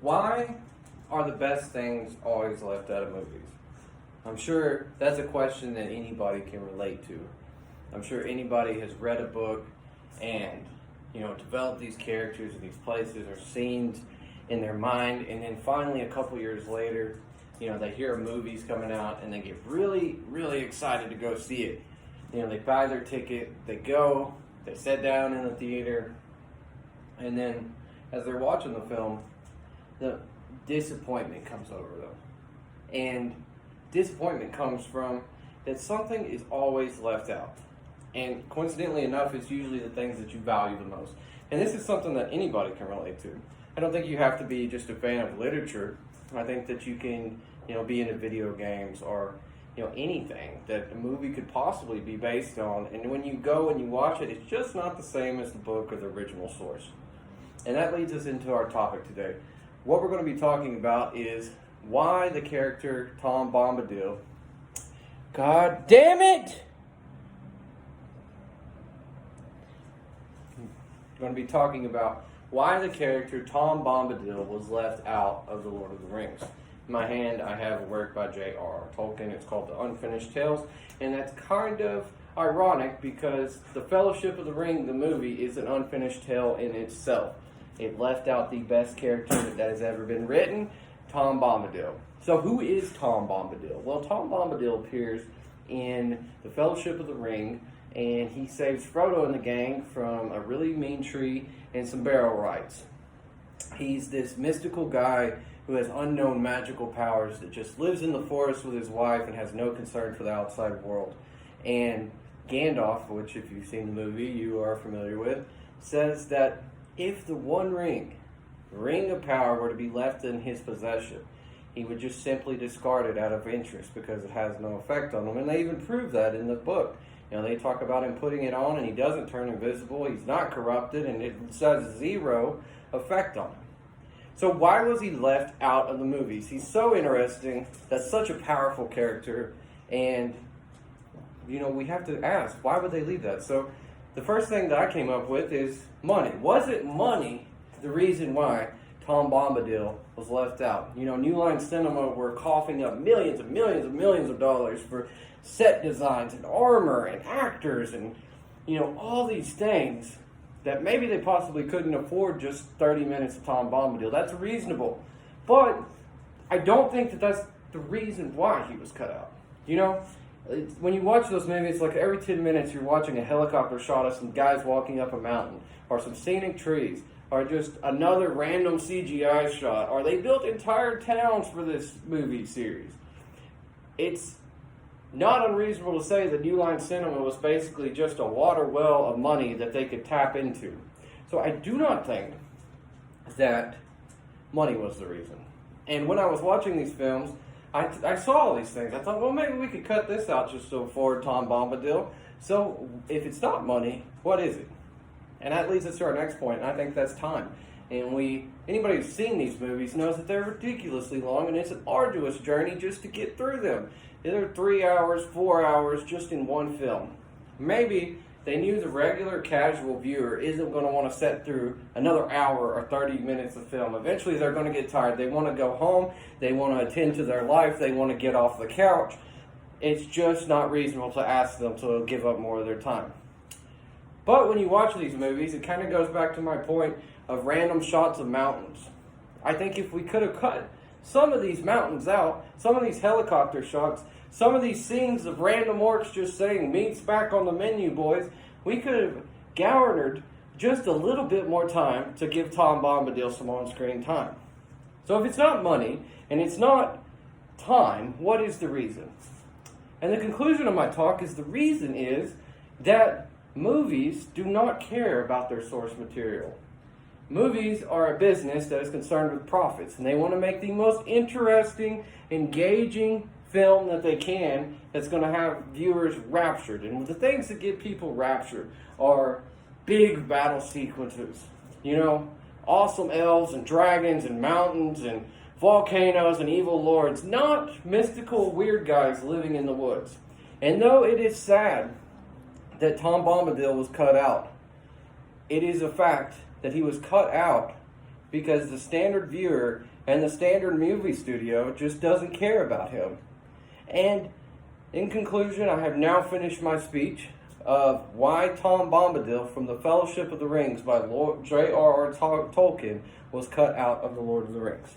Why are the best things always left out of movies? I'm sure that's a question that anybody can relate to. I'm sure anybody has read a book and, developed these characters and these places or scenes in their mind, and then finally a couple years later, they hear a movie's coming out and they get really, really excited to go see it. They buy their ticket, they go, they sit down in the theater, and then as they're watching the film, the disappointment comes over them. And disappointment comes from that something is always left out. And coincidentally enough, it's usually the things that you value the most. And this is something that anybody can relate to. I don't think you have to be just a fan of literature. I think that you can, be into video games or, anything that a movie could possibly be based on. And when you go and you watch it, it's just not the same as the book or the original source. And that leads us into our topic today. What we're going to be talking about is why the character Tom Bombadil, God damn it! We're going to be talking about why the character Tom Bombadil was left out of The Lord of the Rings. In my hand, I have a work by J.R.R. Tolkien. It's called The Unfinished Tales, and that's kind of ironic because The Fellowship of the Ring, the movie, is an unfinished tale in itself. It left out the best character that has ever been written, Tom Bombadil. So who is Tom Bombadil? Well, Tom Bombadil appears in The Fellowship of the Ring, and he saves Frodo and the gang from a really mean tree and some barrow rights. He's this mystical guy who has unknown magical powers that just lives in the forest with his wife and has no concern for the outside world. And Gandalf, which if you've seen the movie you are familiar with, says that if the One Ring, the Ring of Power, were to be left in his possession, he would just simply discard it out of interest because it has no effect on him. And they even prove that in the book. They talk about him putting it on and he doesn't turn invisible, he's not corrupted, and it has zero effect on him. So why was he left out of the movies? He's so interesting, that's such a powerful character, and we have to ask, why would they leave that? So the first thing that I came up with is money. Was it money the reason why Tom Bombadil was left out? New Line Cinema were coughing up millions and millions and millions of dollars for set designs and armor and actors and, all these things that maybe they possibly couldn't afford just 30 minutes of Tom Bombadil. That's reasonable. But I don't think that that's the reason why he was cut out. When you watch those movies, like every 10 minutes you're watching a helicopter shot of some guys walking up a mountain, or some scenic trees, or just another random CGI shot, or they built entire towns for this movie series. It's not unreasonable to say that New Line Cinema was basically just a water well of money that they could tap into. So I do not think that money was the reason. And when I was watching these films, I saw all these things. I thought, well, maybe we could cut this out just to afford Tom Bombadil. So if it's not money, what is it? And that leads us to our next point, and I think that's time. And anybody who's seen these movies knows that they're ridiculously long, and it's an arduous journey just to get through them. They're 3 hours, 4 hours just in one film. Maybe they knew the regular casual viewer isn't going to want to sit through another hour or 30 minutes of film. Eventually they're going to get tired. They want to go home. They want to attend to their life. They want to get off the couch. It's just not reasonable to ask them to give up more of their time. But when you watch these movies, it kind of goes back to my point of random shots of mountains. I think if we could have cut some of these mountains out, some of these helicopter shots, some of these scenes of random orcs just saying, "Meat's back on the menu, boys," we could have garnered just a little bit more time to give Tom Bombadil some on-screen time. So if it's not money, and it's not time, what is the reason? And the conclusion of my talk is the reason is that movies do not care about their source material. Movies are a business that is concerned with profits, and they want to make the most interesting, engaging film that they can that's going to have viewers raptured. And the things that get people raptured are big battle sequences, awesome elves and dragons and mountains and volcanoes and evil lords, not mystical weird guys living in the woods. And though it is sad that Tom Bombadil was cut out, it is a fact that he was cut out because the standard viewer and the standard movie studio just doesn't care about him. And in conclusion, I have now finished my speech of why Tom Bombadil from the Fellowship of the Rings by J.R.R. Tolkien was cut out of the Lord of the Rings.